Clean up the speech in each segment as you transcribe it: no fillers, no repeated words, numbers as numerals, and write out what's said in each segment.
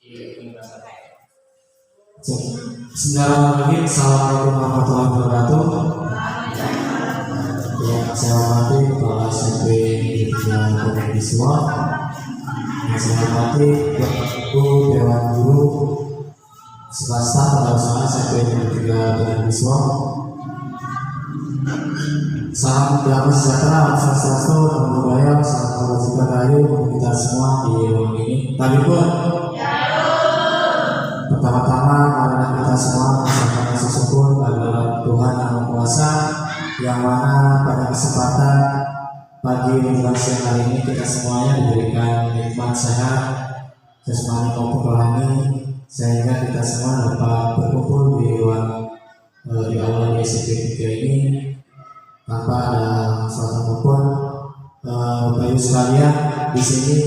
Bismillahirrahmanirrahim. Assalamualaikum warahmatullahi wabarakatuh. Yang saya hormati Kepala SMP dan Siswa, yang saya hormati Bapak Ibu Dewan Guru swasta pada usaha SMP dan Siswa. Salam damai sejahtera, salam swastiastu, namo buddhaya, salam kebajikan rahayu untuk kita semua di ruang ini. Tadi pun pertama-tama marilah kita semua mengucapkan syukur kepada Tuhan Yang Maha Kuasa, yang mana pada kesempatan pagi menjelang siang hari ini kita semuanya diberikan nikmat sehat jasmani maupun rohani, sehingga kita semua dapat berkumpul di aula di SMP 3 ini tanpa ada suatu apapun. Bapak Ibu sekalian, di sini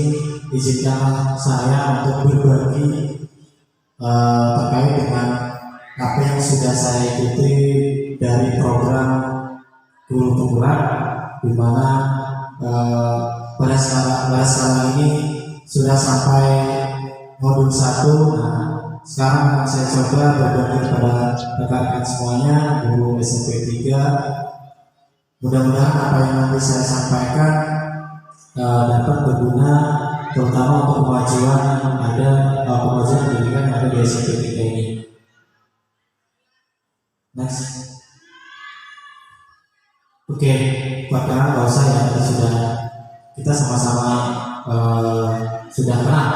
izinkanlah saya untuk berbagi terkait dengan apa yang sudah saya ikuti dari program Guru Penggerak, di mana pada skala ini sudah sampai modul 1. Nah, sekarang akan saya coba berbagi kepada rekan-rekan semuanya guru SMP 3. Mudah-mudahan apa yang nanti saya sampaikan dapat berguna, terutama untuk kemajuan yang ada, kemajuan pendidikan yang ada di SMP 3 ini. Next. Oke, perkenalan nggak usah ya, kita sama-sama sudah kenal.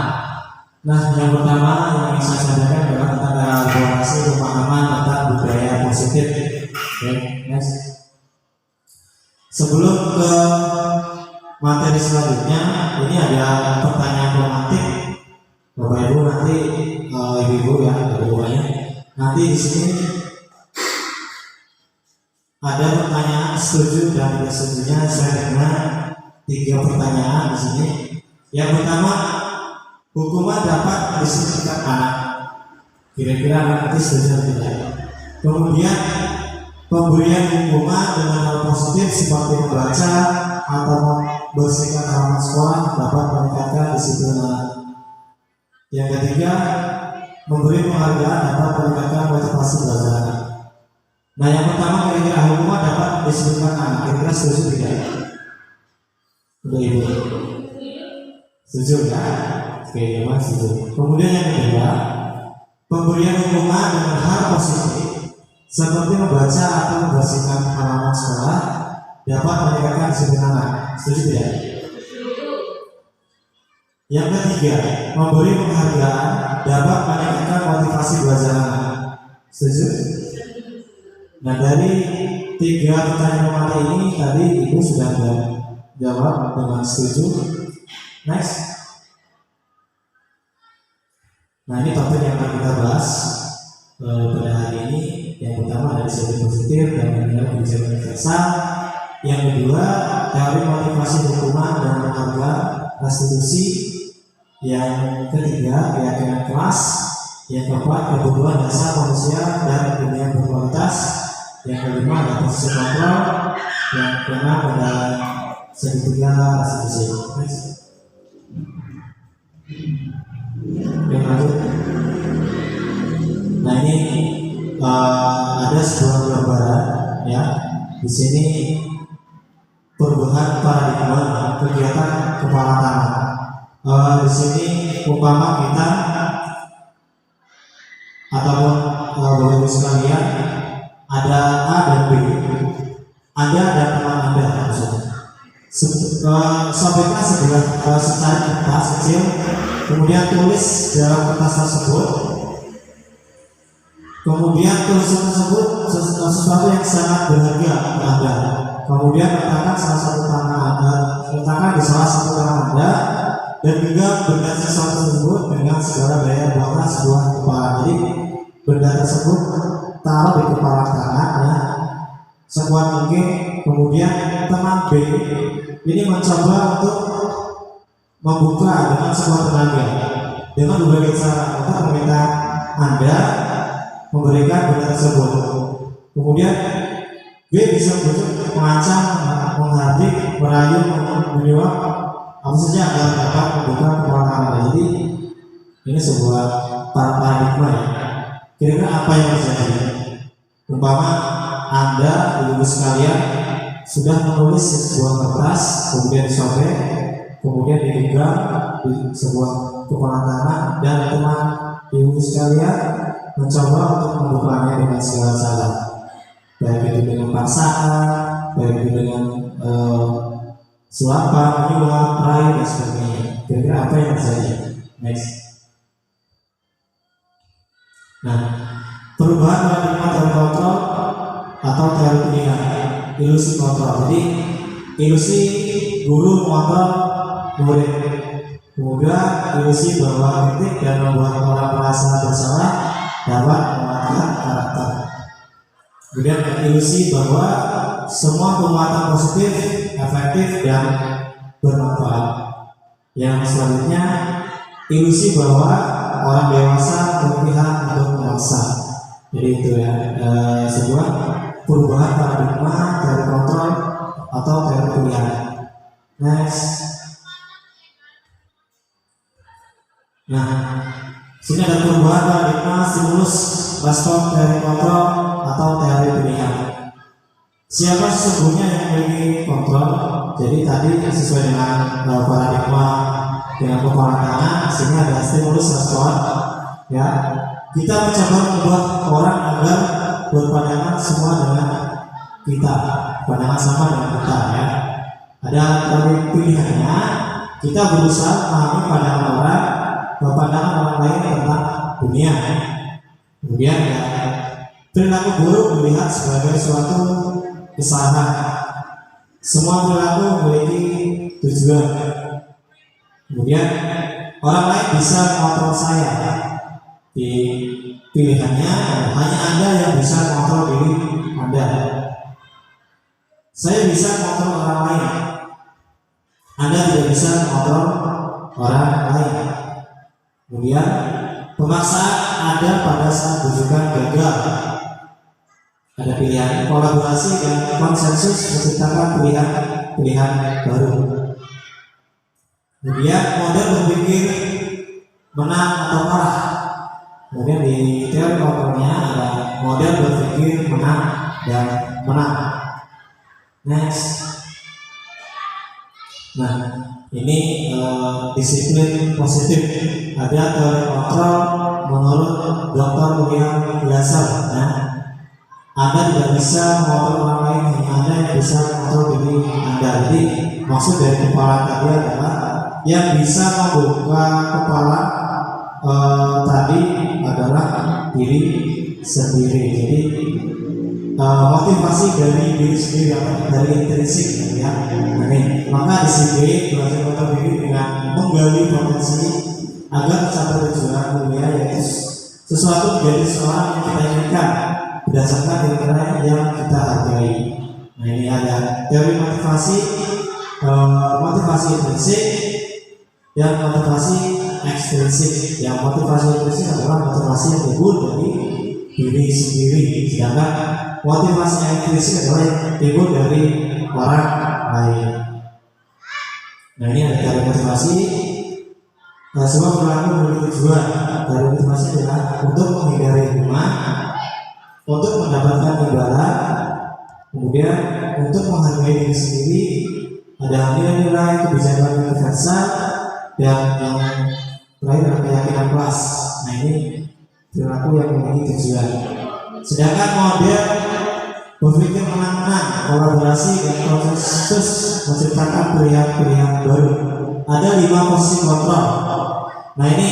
Nah, yang pertama yang ingin saya sampaikan adalah tentang elaborasi pemahaman tentang budaya positif. Oke, next. Sebelum ke materi selanjutnya, ini ada pertanyaan romantik. Bapak Ibu nanti, ibu-ibu ya, ibu-ibunya. Nanti di sini ada pertanyaan setuju dan tidak setujunya. Saya dengar 3 pertanyaan di sini. Yang pertama, hukuman dapat mendisiplinkan anak. Kira-kira nanti setuju atau tidak? Kemudian pemberian hukuman dengan hal positif seperti membaca atau membersihkan halaman sekolah dapat meningkatkan disiplin anak. Yang ketiga, memberi penghargaan dapat meningkatkan motivasi belajar anak. Nah, yang pertama, kira-kira hukuman dapat mendisiplinkan anak. Kira-kira setuju tidak? Udah ibu? Setuju ya? Oke, memang setuju. Kemudian yang kedua, pemberian hukuman dengan hal positif seperti membaca atau membersihkan halaman sekolah dapat meningkatkan disiplin anak. Setuju tidak? Yang ketiga, memberi penghargaan dapat meningkatkan motivasi belajar anak. Setuju? Nah, dari 3 pertanyaan mata ini tadi ibu sudah jawab dengan setuju. Next. Nah, ini topik yang akan kita bahas pada hari ini. Yang pertama adalah disiplin positif dan menilai kebijakan universal. Yang kedua, teori motivasi hukuman dan penghargaan restitusi. Yang ketiga, keyakinan kelas. Yang keempat, kebutuhan dasar manusia dan dunia berkualitas. Yang kelima, ada posisi kontrol. Yang keenam, ada segitiga restitusi. Yang lanjut. Nah, ini ada sebuah gambaran ya. Di sini perubahan paradigma kegiatan kepala tangan. Di sini umpama kita ataupun bapak ibu sekalian ada A dan B. Anda dan teman Anda maksudnya. Sobekkan secari kertas kecil, kemudian tulis dalam kertas tersebut. Kemudian tulisan tersebut sesuatu yang sangat berharga untuk Anda. Kemudian letakkan salah satu tangan Anda, letakkan di salah satu tangan Anda, dan juga benda sesuatu tersebut dengan segala daya buatlah sebuah kepala. Jadi benda tersebut taruh di kepala tangan ya, sekuat mungkin. Kemudian teman B ini mencoba untuk membuka dengan sebuah tenaga dengan berbagai cara untuk meminta Anda memberikan benda tersebut. Kemudian B bisa berbuat mengancam, menghardik, merayu, menyuap apa saja agar dapat membuka kepala Anda. Jadi Ini sebuah paradigma ya. Kira-kira apa yang terjadi? Umpama Anda, ibu sekalian, sudah menulis sebuah kertas, kemudian disobek, kemudian dipegang di sebuah kepala tangan, dan teman ibu sekalian mencoba untuk membukanya dengan segala cara, baik itu dengan paksaan, baik itu dengan suapan, menyuap, merayu, dan sebagainya. Kira-kira apa yang terjadi? Next. Nah, perubahan paradigma teori kontrol atau teori pilihan, ilusi kontrol. Jadi ilusi guru mengontrol murid, kemudian ilusi bahwa kritik dan membuat orang merasa bersalah dapat mematahkan karakter. Kemudian ilusi bahwa semua penguatan positif, efektif, dan bermanfaat. Yang selanjutnya, ilusi bahwa orang dewasa berpihak untuk memaksa. Jadi itu ya, sebuah perubahan paradigma dari kontrol atau teori pilihan. Next. Nah, sini ada perubahan paradigma stimulus respon teori kontrol atau teori pilihan. Siapa sesungguhnya yang memiliki kontrol? Jadi tadi sesuai dengan paradigma dengan kepala tangan, sini ada stimulus respon. Ya, kita mencoba membuat orang agar berpandangan semua dengan kita, pandangan sama dengan kita. Ya, ada teori pilihannya. Kita berusaha memahami pandangan orang, pandangan orang lain tentang dunia. Kemudian ya, perilaku buruk dilihat sebagai suatu kesalahan. Semua perilaku memiliki tujuan. Kemudian orang lain bisa mengontrol saya. Di pilihannya hanya Anda yang bisa mengontrol diri Anda. Saya bisa mengontrol orang lain. Anda tidak bisa mengontrol orang lain. Kemudian pemaksaan ada pada saat rujukan gagal. Ada pilihan kolaborasi dan konsensus menciptakan pilihan baru. Kemudian model berpikir menang atau kalah. Kemudian di teori kontrolnya ada model berpikir menang dan menang. Next. Nah, ini disiplin positif. Ada teori kontrol menurut Dr. William Glasser. Nah, Anda tidak bisa mengontrol orang lain, hanya Anda yang bisa mengontrol diri Anda. Jadi maksud dari kepala tadi adalah yang bisa membuka kepala tadi adalah diri sendiri. Jadi motivasi dari diri sendiri, dari intrinsik ya. Ini maka di sini belajar kontrol diri dengan menggali potensi agar mencapai tujuan mulia, yaitu sesuatu menjadi seorang yang kita inginkan berdasarkan nilai yang kita hargai. Nah, ini ada teori motivasi, motivasi intrinsik dan motivasi ekstrinsik. Yang motivasi intrinsik adalah motivasi yang timbul dari diri sendiri, sedangkan motivasi ekstrinsik adalah yang timbul dari orang lain. Nah, ini ada teori motivasi. Semua perilaku memiliki tujuan. Teori motivasi adalah untuk menghindari hukuman, untuk mendapatkan imbalan, kemudian untuk menghargai diri sendiri, ada nilai-nilai kebijakan universal, dan yang terakhir adalah keyakinan kelas. Nah, ini perilaku yang memiliki tujuan. Sedangkan model berpikir menang-menang, kolaborasi dan konsensus menciptakan pilihan-pilihan baru. Ada 5 posisi kontrol. Nah, ini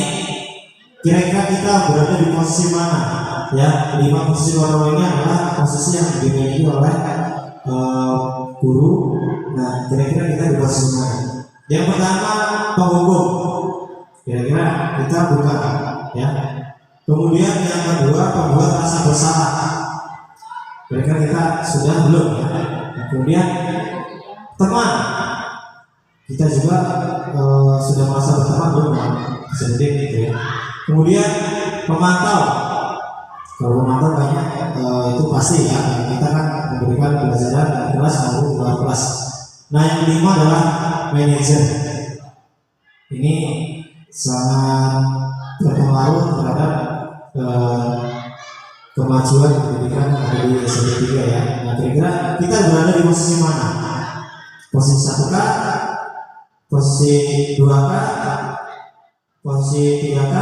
kira-kira kita berada di posisi mana? Ya, 5 posisi kontrol ini adalah posisi yang dimiliki oleh guru. Nah, kira-kira kita di posisi mana? Yang pertama, penghukum. Kira-kira kita bukan, ya. Kemudian yang kedua, pembuat rasa bersalah. Kira-kira kita sudah belum, ya. Nah, kemudian teman. Kita juga sudah merasa berteman belum, sedikit gitu ya. Kemudian pemantau. Kalau pemantau banyak itu pasti ya, kita kan memberikan pelajaran di kelas maupun di luar kelas. Nah, yang kelima adalah manajer. Ini sangat berpengaruh terhadap kemajuan pendidikan dari SMP 3 ya. Nah, kira-kira kita berada di posisi mana? Posisi 1K, posisi 2K, posisi 3K,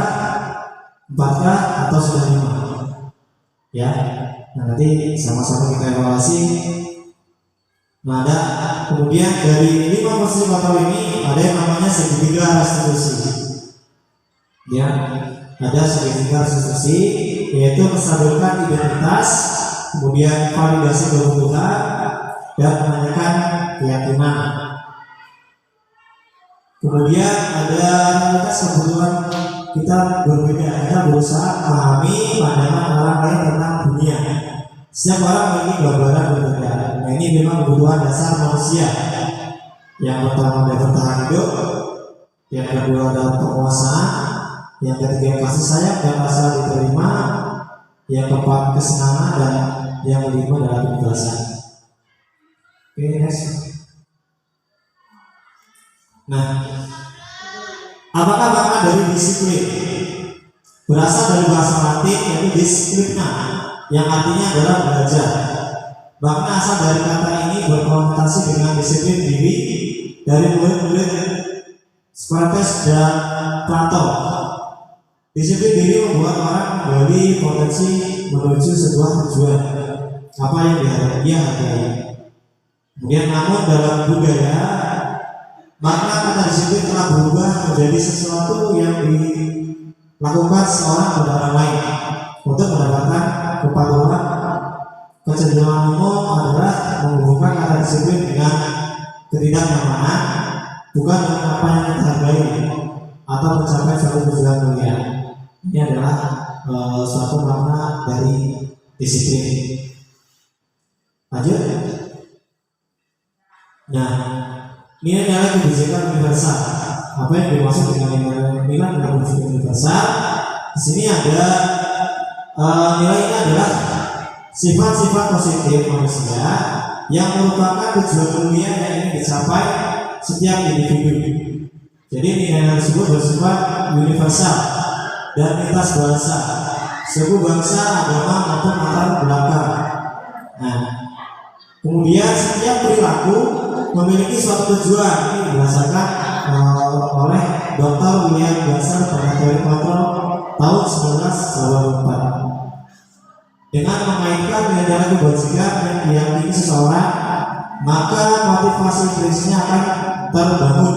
4K, atau sudah 5? Ya. Nah, nanti sama-sama kita evaluasi. Nah, ada kemudian dari 5 posisi faktor ini ada yang namanya segitiga restitusi. Ya, ada segitiga restitusi, yaitu menstabilkan identitas, kemudian validasi kebutuhan, dan menanyakan keyakinan. Kemudian ada realitas kebutuhan kita berbeda. Kita berusaha memahami pandangan orang lain tentang dunia. Setiap orang memiliki gambaran berbeda. Nah, ini memang kebutuhan dasar manusia. Yang pertama adalah bertahan hidup, yang kedua adalah penguasaan, yang ketiga kasih sayang dan rasa diterima, yang keempat kesenangan, dan yang kelima adalah kebebasan. Oke, next. Nah, apakah makna dari disiplin? Berasal dari bahasa Latin yaitu disiplina, yang artinya adalah belajar. Makna asal dari kata ini berkonotasi dengan disiplin diri dari murid-murid Socrates dan Plato. Disiplin diri membuat orang menggali potensi menuju sebuah tujuan, apa yang dia hargai. Kemudian namun dalam budaya, makna kata disiplin telah berubah menjadi sesuatu yang dilakukan seorang pada orang lain untuk mendapatkan kepatuhan. Kecenderungan umum adalah menghubungkan kata disiplin dengan ketidaknyamanan, bukan dengan apa yang kita hargai atau mencapai suatu tujuan mulia. Ini adalah suatu makna dari disiplin. Lanjut. Nah, ini adalah kebijakan universal. Apa yang dimaksud dengan nilai kebijakan universal? Di sini ada nilai ini adalah sifat-sifat positif manusia yang merupakan tujuan mulia yang ingin dicapai setiap individu. Jadi nilai tersebut bersifat universal dan lintas bahasa, suku, bangsa, agama maupun latar belakang. Nah, kemudian setiap perilaku memiliki suatu tujuan. Ini berdasarkan oleh Dr. William Glasser pada teori kontrol tahun 1984. Dengan mengaitkan nilai kebajikan yang diyakini seseorang, maka motivasi intrinsiknya akan terbangun.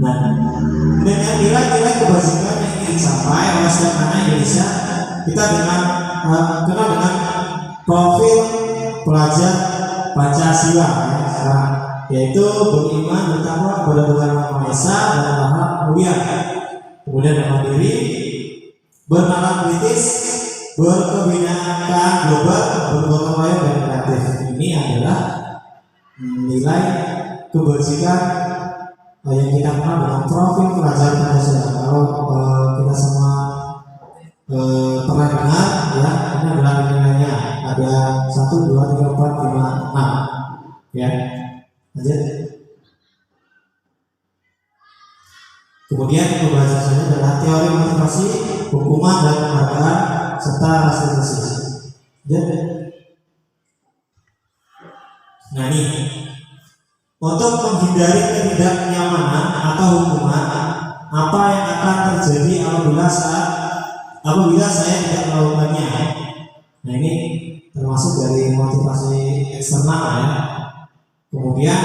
Nah, dengan nilai-nilai kebajikan yang ingin dicapai oleh setiap anak Indonesia, kita kenal dengan profil pelajar Pancasila, yaitu beriman, bertakwa kepada Tuhan Yang Maha Esa dan Maha Mulia, kemudian mandiri, bernalar kritis, berkebinekaan global, bergotong royong, dan kreatif. Ini adalah nilai kebajikan yang kita kenal dengan profil pelajar Pancasila. Kalau kita semua pernah dengar, ya, ini adalah nilainya. Ada 1, 2, 3, 4, 5, 6. Ya, lanjut. Kemudian pembahasannya adalah teori motivasi, hukuman dan penghargaan serta restitusi. Nah, ini untuk menghindari ketidaknyamanan atau hukuman, apa yang akan terjadi apabila saya tidak melakukannya. Nah, ini termasuk dari motivasi eksternal ya. Kemudian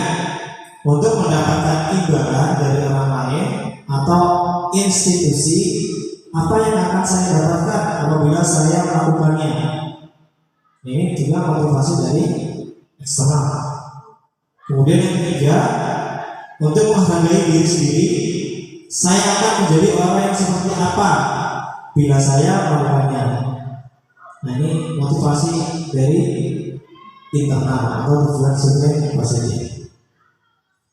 untuk mendapatkan imbalan dari orang lain atau institusi, apa yang akan saya dapatkan apabila saya melakukannya. Ini juga motivasi dari eksternal. Kemudian yang ketiga, untuk menghargai diri sendiri, saya akan menjadi orang yang seperti apa bila saya melakukannya. Nah, ini motivasi dari internal atau tujuan sebenarnya positif.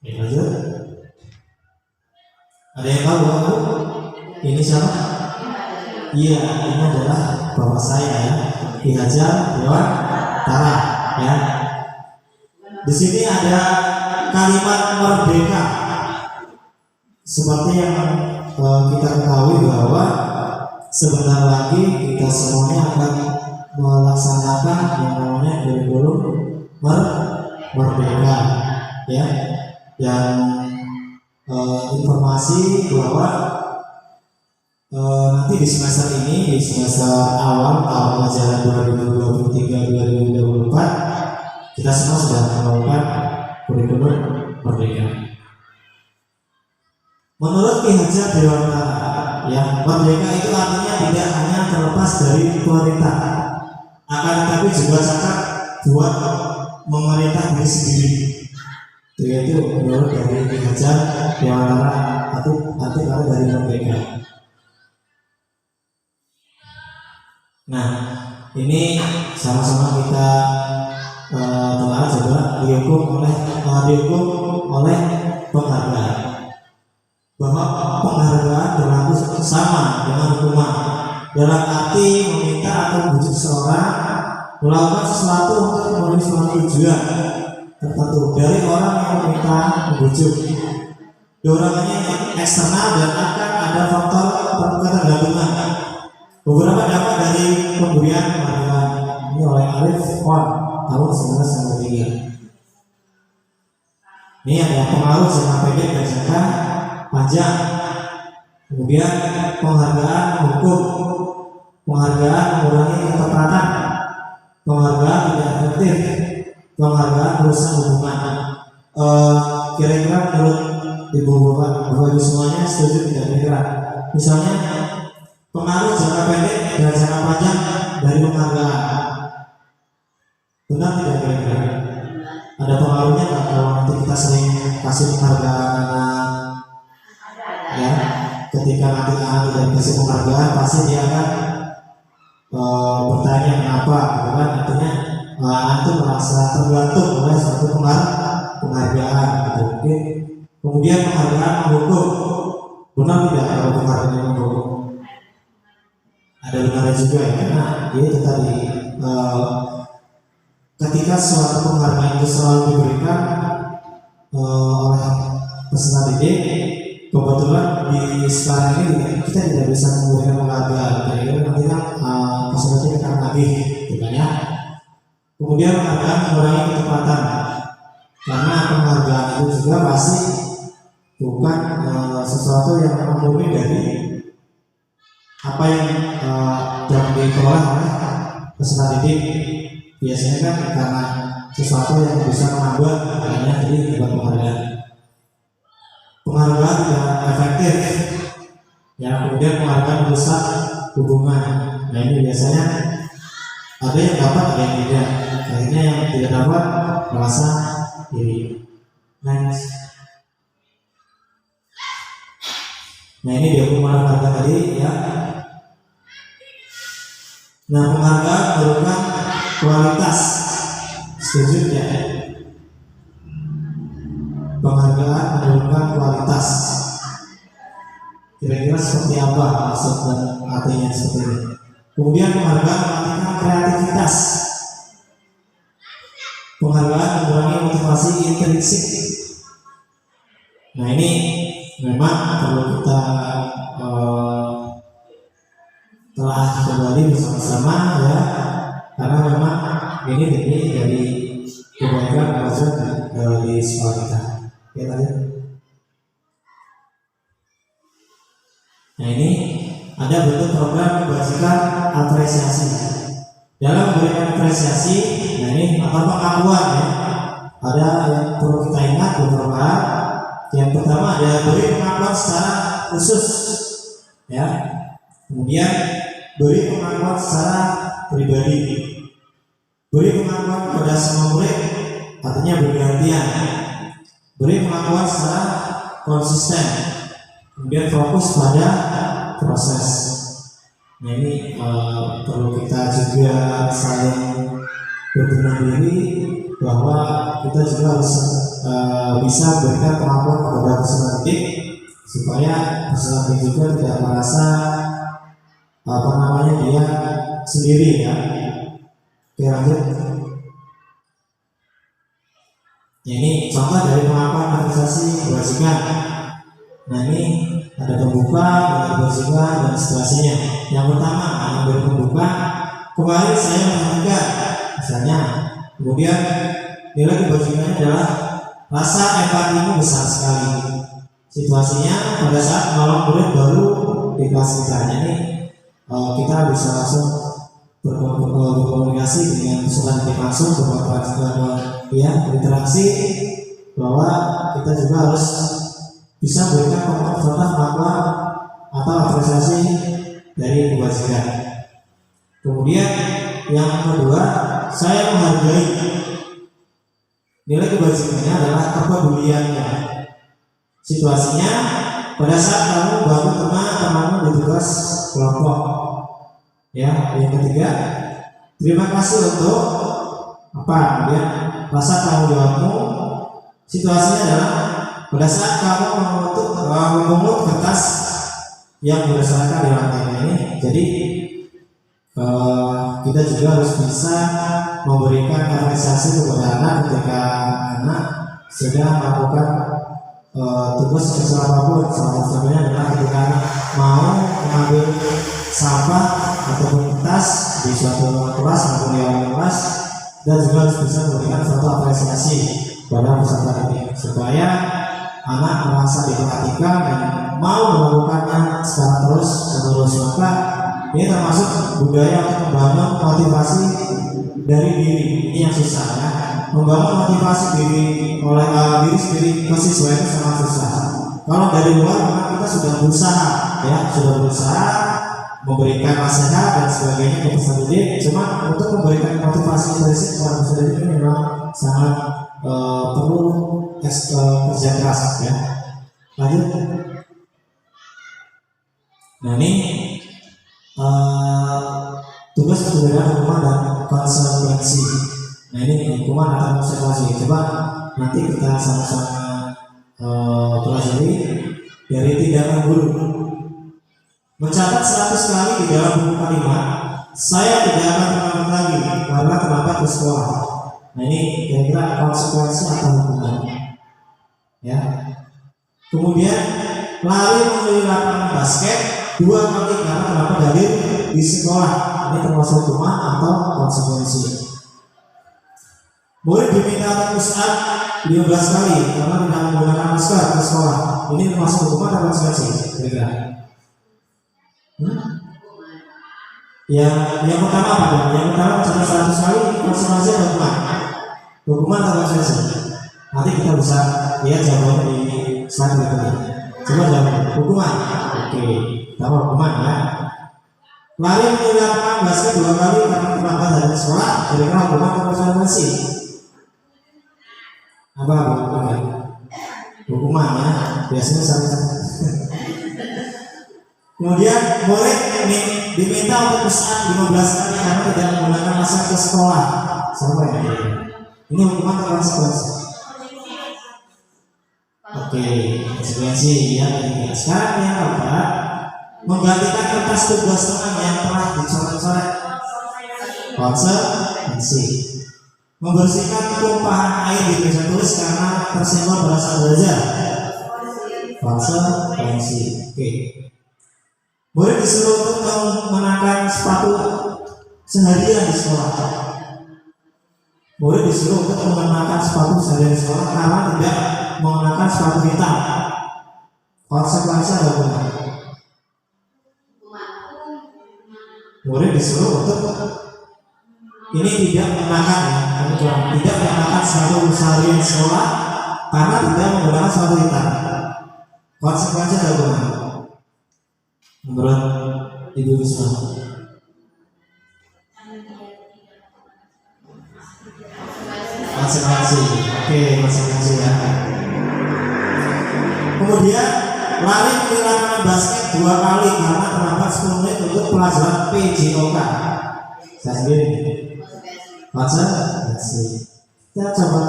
Lanjut. Ada yang tahu bahwa ini siapa? Iya, ini adalah bapak saya ya, Ki Hajar Dewantara ya. Di sini ada kalimat merdeka. Seperti yang kita ketahui bahwa sebentar lagi kita semuanya akan melaksanakan yang namanya kurikulum merdeka, ya. Dan informasi bahwa nanti di semester ini, di semester awal tahun ajaran 2023-2024, kita semua sudah melakukan kurikulum merdeka. Menurut Ki Hajar Dewantara, ya, merdeka itu artinya tidak hanya terlepas dari pemerintah, akan tetapi juga cakap buat memerintah diri sendiri. Yaitu menurut dari Ki Hajar Dewantara, arti kata dari merdeka. Nah, ini sama-sama kita telah coba dihukum oleh penghargaan, bahwa penghargaan berlaku sama dengan hukuman, dalam arti meminta atau membujuk seseorang melakukan sesuatu untuk memenuhi suatu tujuan tertentu dari orang yang meminta membujuk. Dorongannya eksternal dan akan ada faktor ketergantungan. Beberapa dampak dari pemberian penghargaan ini oleh Arif Pon tahun 1993. Ini ada pengaruh jangka pendek dan jangka panjang. Kemudian penghargaan hukum, penghargaan mengurangi ketepatan, penghargaan tidak efektif, penghargaan merusak hubungan. Kira-kira menurut Bapak Ibu semuanya setuju tidak kira-kira? Misalnya pengaruh jangka pendek dan jangka panjang dari penghargaan, benar tidak kira-kira? Ada pengaruhnya nggak kalau nanti kita sering kasih penghargaan? Ya, ketika nanti anak tidak dikasih penghargaan, pasti dia akan bertanya kenapa, gitu kan? Artinya anak itu merasa tergantung oleh suatu penghargaan, gitu. Oke. Kemudian penghargaan menghukum, benar tidak kalau penghargaan menghukum? Ada benarnya juga ya, karena dia itu tadi ketika suatu penghargaan itu selalu diberikan oleh peserta didik, kebetulan di sekarang ini kita tidak bisa memberikan penghargaan, karena nanti kan peserta didik akan lagi, gitu ya. Kemudian penghargaan mengurangi ketepatan, karena penghargaan itu juga pasti bukan sesuatu yang memenuhi dari apa yang dapat diperoleh oleh peserta didik. Biasanya kan karena sesuatu yang bisa menambah hanya dari dapat penghargaan. Penghargaan tidak efektif, ya. Kemudian penghargaan merusak hubungan. Nah, ini biasanya ada yang dapat, ada yang tidak. Akhirnya yang tidak dapat merasa iri. Next. Nah, ini dia penghargaan tadi, ya. Nah, penghargaan merupakan kualitas, setuju ya? Penghargaan merupakan kualitas. Kira-kira seperti apa maksud dan artinya seperti ini? Kemudian penghargaan melatihkan kreativitas. Penghargaan mengurangi motivasi intrinsik. Nah, ini memang perlu kita telah kembali bersama-sama, ya, karena memang ini dari kebaikan maksud di sekolah kita. Ya, tadi. Nah, ini ada bentuk program kebajikan apresiasi. Dalam memberikan apresiasi, nah ini apa pengakuan, ya. Ada yang perlu kita ingat beberapa hal. Yang pertama ada beri pengakuan secara khusus, ya. Kemudian beri pengakuan secara pribadi. Beri pengakuan kepada semua murid, artinya bergantian. Beri pengakuan secara konsisten. Kemudian fokus pada proses. Nah, ini perlu kita juga saling berbenah diri bahwa kita juga harus bisa berikan pengakuan kepada peserta didik supaya peserta didik juga tidak merasa dia sendiri, ya. Oke, lanjut. Ya, ini contoh dari pengakuan apresiasi kebajikan. Nah, ini ada pembuka, ada kebajikan, dan situasinya. Yang pertama, yang baru membuka, kemarin saya mengajar, misalnya, kemudian nilai kebajikannya adalah rasa empatimu besar sekali. Situasinya pada saat malam murid baru di kelas kita ini, kita bisa langsung berkomunikasi dengan peserta didik langsung, berinteraksi, bahwa kita juga harus bisa berikan komentar serta pengakuan atau apresiasi dari kebajikan. Kemudian yang kedua, saya menghargai nilai kebajikannya adalah kepeduliannya. Situasinya pada saat kamu bangun teman-temanmu di tugas kelompok. Ya, yang ketiga, terima kasih untuk apa? Kemudian rasa tanggung jawabmu. Situasinya adalah pada saat kamu memungut kertas yang berdasarkan di lantai ini, jadi kita juga harus bisa memberikan apresiasi kepada anak ketika anak sedang melakukan tugas sekecil apapun. Salah satunya adalah ketika anak mau mengambil sampah ataupun kertas di suatu kelas maupun di luar kelas, dan juga harus bisa memberikan suatu apresiasi pada peserta didik supaya anak merasa diperhatikan dan mau melakukannya secara terus menerus. Maka ini termasuk budaya untuk membangun motivasi dari diri. Ini yang susah ya, membangun motivasi diri oleh diri sendiri ke siswa itu sangat susah. Kalau dari luar memang kita sudah berusaha ya, sudah berusaha memberikan nasihat dan sebagainya ke peserta didik. Cuma untuk memberikan motivasi dari kepada peserta didik ini memang sangat perlu kerja keras ya. Lanjut. Nah ini tugas perbedaan hukuman dan konsekuensi. Nah ini hukuman atau konsekuensi. Coba nanti kita sama-sama pelajari dari tindakan guru. Mencatat 100 kali di dalam buku kalimat, saya tidak akan terlambat lagi karena terlambat ke sekolah. Nah ini kira-kira konsekuensi atau hukuman ya. Kemudian lari mengelilingi lapangan basket 2 kali karena terlambat hadir di sekolah. Ini termasuk hukuman atau konsekuensi. Murid diminta untuk push up 15 kali karena tidak menggunakan masker ke sekolah. Ini termasuk hukuman atau konsekuensi? Kira-kira yang pertama apa? Yang pertama mencatat 100 kali konsekuensi atau hukuman? Hukuman atau konsekuensi? Nanti kita bisa lihat jawabannya di slide berikutnya. Coba jawab hukuman. Oke, tahu hukuman ya. Lari mengelilingi lapangan basket 2 kali karena terlambat dari sekolah. Kira-kira hukuman atau konsekuensi? Apa hukuman? Hukuman ya. Biasanya sama. Kemudian murid diminta untuk push up 15 kali karena tidak menggunakan masker ke sekolah. Sama ya. Ini hukuman atau konsekuensi? Oke, konsekuensi ya. Sekarang yang keempat, menggantikan kertas tugas teman yang telah dicoret-coret. Konsekuensi. Membersihkan tumpahan air di meja tulis karena tersenggol berasa belajar. Konsekuensi. Oke. Murid disuruh untuk mengenakan sepatu seharian di sekolah. Murid disuruh untuk mengenakan sepatu seharian di sekolah karena tidak mengenakan sepatu hitam. Konsekuensi apa? Murid disuruh untuk ini tidak mengenakan sepatu seharian di sekolah karena tidak menggunakan sepatu hitam. Konsekuensi apa? Menurut Ibu Risma. Konsekuensi. Oke, konsekuensi ya. Kemudian lari ke lapangan basket 2 kali karena terlambat 10 menit untuk pelajaran PJOK. Saya sendiri. Konsekuensi. Kita coba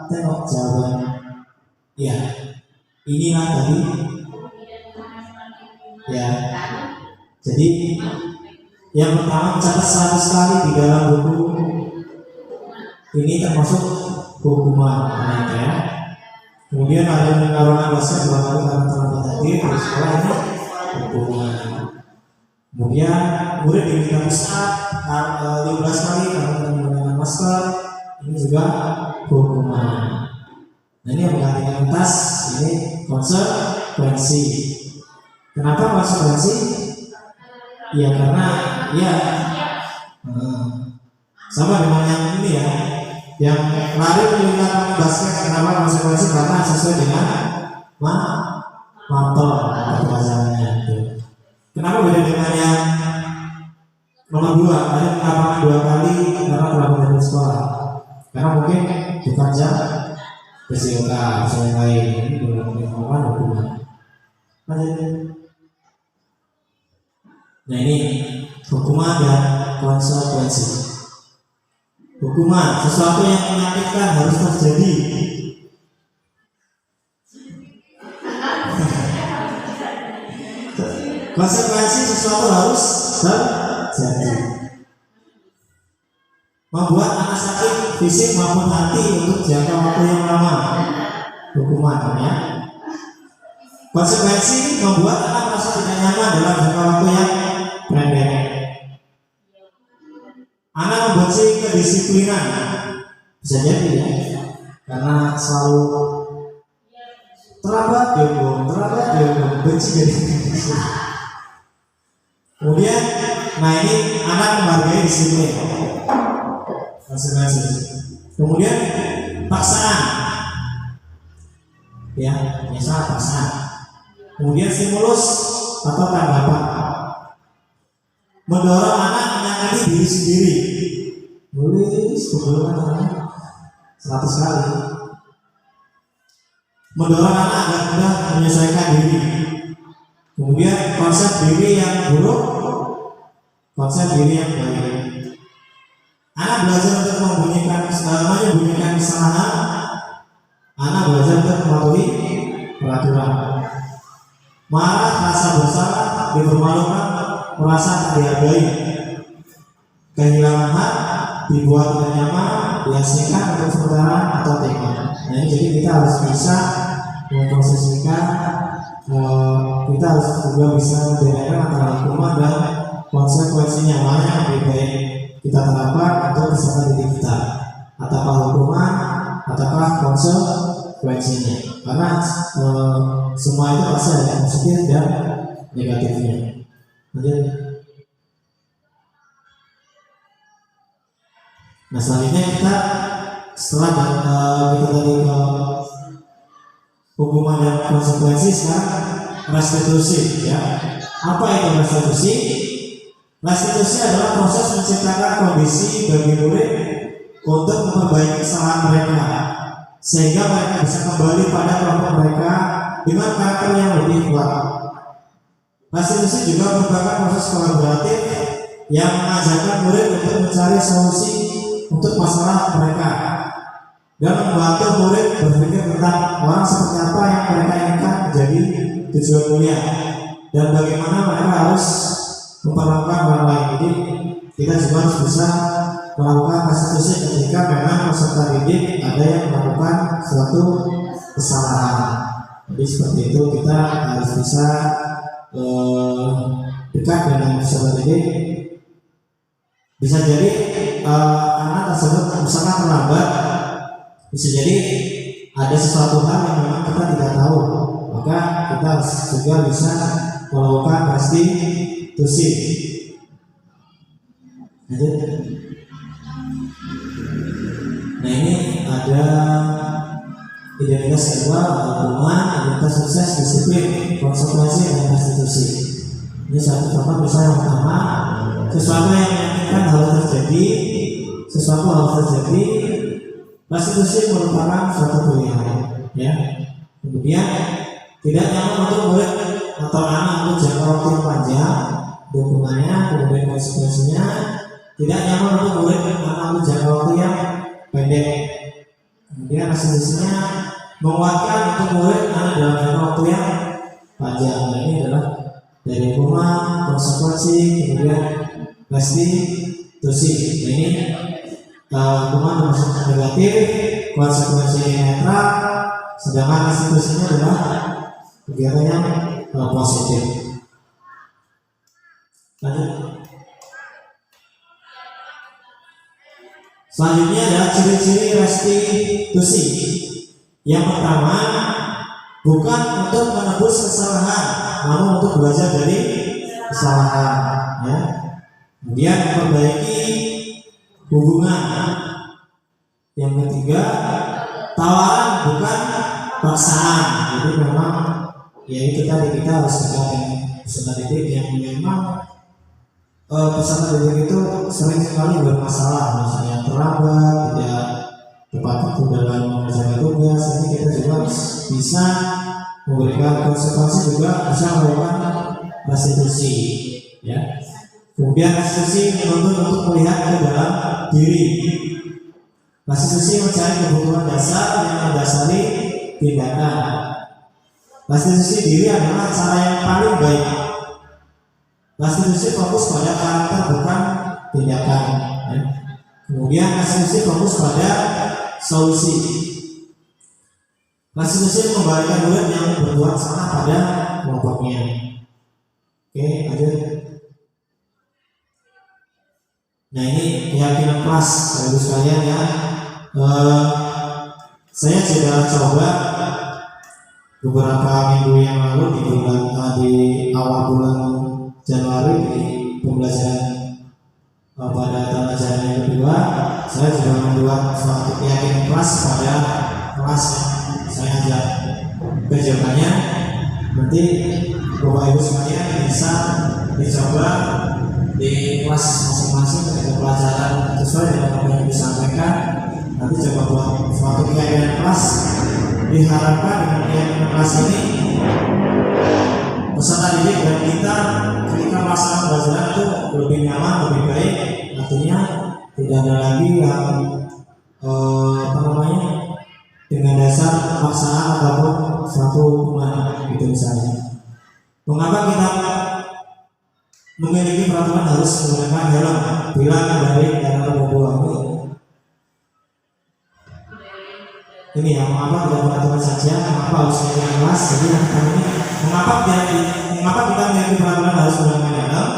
tengok jawaban. Ya, inilah tadi. Ya, jadi yang pertama mencatat 100 kali di dalam buku ini termasuk hukuman ya. Kemudian ada melakukan basket 2 kali karena terlambat hadir di sekolah, ini hukuman. Kemudian murid diminta push up 15 kali karena menggunakan masker, ini juga hukuman. Nah ini yang menggantikan tas, ini konsekuensi. Kenapa konsekuensi? Ya karena ya sama dengan yang ini ya, yang lari melintasi basket. Kenapa konsekuensi? Karena sesuai dengan mapel atau bahasanya itu. Kenapa beda dengan yang nomor 2? Ada lapangan 2 kali karena telah menjadi sekolah. Karena mungkin bukan jam PSIOK atau yang lain. Ini belum melakukan hukuman. Nah ini hukuman dan konsekuensi. Hukuman, sesuatu yang menyakitkan harus terjadi. Konsekuensi, sesuatu harus terjadi. Membuat anak sakit fisik maupun hati untuk jangka waktu yang lama. Hukumannya. Konsekuensi, membuat anak merasa tidak nyaman dalam jangka waktu yang pendek. Anak membenci kedisiplinan, bisa jadi ya, karena selalu terlambat dihukum, benci kedisiplinan. Kemudian, nah ini anak menghargai disiplin, konsekuensi. Kemudian paksaan, ya, misalnya paksaan. Kemudian stimulus atau tanggapan, mendorong anak menyakiti diri sendiri. Boleh sebelum anak 100 kali. Mendorong anak agar mudah menyesuaikan diri. Kemudian konsep diri yang buruk, konsep diri yang baik. Anak belajar untuk menyembunyikan kesalahan. Anak belajar untuk mematuhi peraturan. Marah, rasa bersalah, dipermalukan, merasa tak dihargai, kehilangan hak, dibuat tidak nyaman, diasingkan untuk sementara atau tekad. Nah, jadi kita harus bisa memposisikan, kita harus juga bisa membedakan antara hukuman dan konsekuensinya, mana yang lebih baik kita terapkan untuk kesehatan diri kita, ataukah hukuman ataukah konsekuensinya. Karena semua itu pasti ada positif dan negatifnya. Nah selanjutnya kita setelah kita tadi ke hukuman dan konsekuensi, sekarang restitusi ya. Apa itu restitusi? Restitusi adalah proses menciptakan kondisi bagi murid untuk memperbaiki kesalahan mereka sehingga mereka bisa kembali pada kelompok mereka dengan karakter yang lebih kuat. Restitusi juga merupakan proses kolaboratif yang mengajarkan murid untuk mencari solusi untuk masalah mereka dan membantu murid berpikir tentang orang seperti apa yang mereka inginkan menjadi tujuan mulia dan bagaimana mereka harus memperlakukan orang lain. Jadi kita juga harus bisa melakukan restitusi ketika memang peserta didik ada yang melakukan suatu kesalahan. Jadi seperti itu kita harus bisa dekat dengan peserta didik. Bisa jadi anak tersebut misalkan terlambat, bisa jadi ada sesuatu hal yang memang kita tidak tahu, maka kita harus juga bisa melakukan restitusi. Nah ini ada identitas kedua, hukuman, identitas sukses, disiplin, konsekuensi, dan restitusi. Ini satu contoh misalnya yang pertama, sesuatu yang menyakitkan harus terjadi, sesuatu harus terjadi. Restitusi merupakan suatu pilihan, ya. Kemudian tidak nyaman untuk murid atau anak untuk jangka waktu yang panjang, hukumannya, kemudian konsekuensinya. Tidak nyaman untuk murid dan anak untuk jangka waktu yang pendek. Kemudian restitusinya menguatkan untuk murid anak dalam jangka waktu yang panjang. Nah, ini adalah dari hukuman, konsekuensi, kemudian restitusi. Nah, ini hukuman bermaksud negatif, konsekuensi netral, sedangkan restitusinya adalah kegiatan yang positif. Lanjut. Selanjutnya adalah ciri-ciri restitusi. Yang pertama, bukan untuk menebus kesalahan, namun untuk belajar dari kesalahan. Ya. Kemudian memperbaiki hubungan. Yang ketiga, tawaran bukan paksaan. Jadi memang ya itu tadi, kita harus dengan peserta didik yang memang peserta didik itu sering sekali bermasalah, misalnya terlambat, tidak tepat waktu dalam mengerjakan tugas. Jadi kita juga bisa memberikan konsekuensi, juga bisa melakukan restitusi. Ya. Kemudian restitusi menuntut untuk melihat ke dalam diri. Restitusi mencari kebutuhan dasar yang mendasari tindakan. Restitusi diri adalah cara yang paling baik. Restitusi fokus pada karakter bukan tindakan. Kemudian restitusi fokus pada solusi. Restitusi mengembalikan murid yang berbuat salah pada kelompoknya. Oke, lanjut. Nah, ini keyakinan kelas, Bapak sekalian ya. Saya sudah coba beberapa minggu yang lalu di awal bulan Januari di pembelajaran pada tahun ajaran yang kedua, saya juga membuat suatu keyakinan kelas pada kelas yang saya ajar. Kejawabannya nanti Bapak Ibu sekalian bisa dicoba di kelas masing-masing ketika pelajaran sesuai dengan apa yang disampaikan. Nanti coba buat suatu keyakinan kelas. Diharapkan dengan keyakinan kelas ini peserta didik dan kita ketika melaksanakan pelajaran itu lebih nyaman, lebih baik. Artinya tidak ada lagi yang dengan dasar paksaan ataupun suatu hukuman gitu misalnya. Mengapa kita memiliki peraturan harus menggunakan helm bila dari dalam roda ini ya, mengapa tidak peraturan saja, mengapa harus menggunakan kelas? Jadi yang kami mengapa kita memiliki peraturan harus menggunakan helm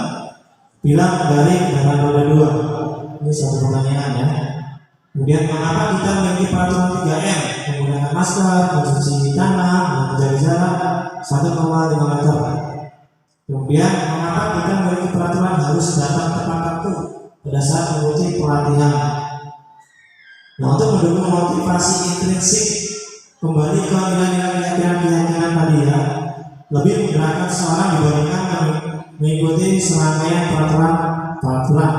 bila dari dalam roda 2? Ini suatu pertanyaan ya. Kemudian mengapa kita memiliki peraturan 3M, menggunakan masker, mencuci tangan, menjaga jarak 1,5 meter. Kemudian mengapa kita memiliki peraturan harus datang tepat waktu pada saat mengikuti pelatihan. Nah, untuk mendukung motivasi intrinsik kembali ke nilai-nilai keyakinan tadi ya, lebih menggerakkan seseorang dibandingkan mengikuti serangkaian peraturan.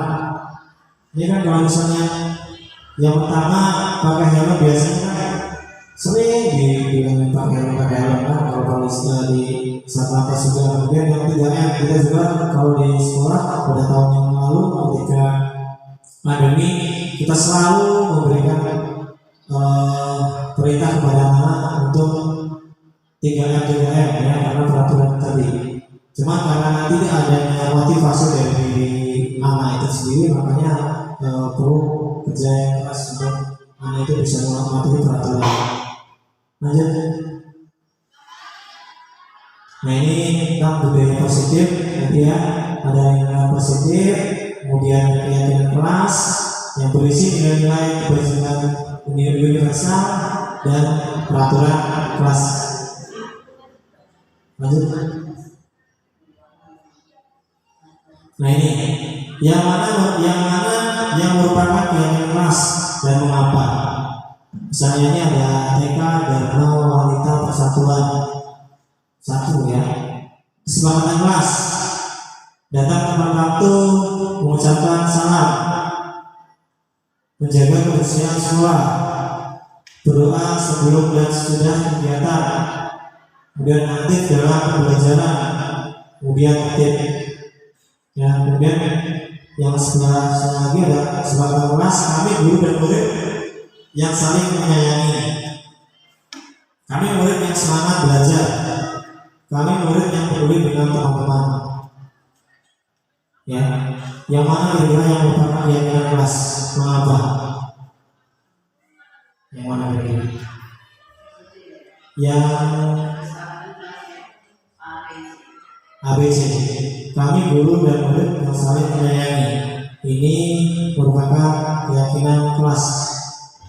Ini kan kalau misalnya yang pertama pakai helm biasanya sering dibilangin pakai helm kan, kalau di Satlantas juga. Kemudian yang 3M, kita juga kalau di sekolah pada tahun yang lalu ketika pandemi kita selalu memberikan perintah kepada anak untuk 3M ya, karena peraturan tadi. Cuma karena tidak adanya motivasi dari anak itu sendiri, makanya perlu kerja yang keras untuk anak itu bisa mematuhi peraturan. Lanjut. Nah, ini tentang budaya positif nanti ya, ada nilai positif, kemudian keyakinan kelas yang berisi nilai-nilai kebersihan universal dan peraturan kelas. Lanjut. Nah, ini yang mana yang merupakan keyakinan kelas dan mengapa? Misalnya ini ada TK Dharma Wanita Persatuan 1 ya. Kesepakatan kelas, datang tepat waktu, mengucapkan salam, menjaga kebersihan sekolah, berdoa sebelum dan sesudah kegiatan, kemudian aktif dalam pembelajaran, kemudian aktif ya. Kemudian yang sebelah lagi ada kesepakatan kelas, kami guru dan murid yang saling menyayangi, kami murid yang semangat belajar, kami murid yang peduli dengan teman-teman. Ya, yang mana kira-kira yang merupakan keyakinan kelas? Mengapa? Yang mana kira-kira? Yang ABC. Kami guru dan murid yang saling menyayangi. Ini merupakan keyakinan kelas.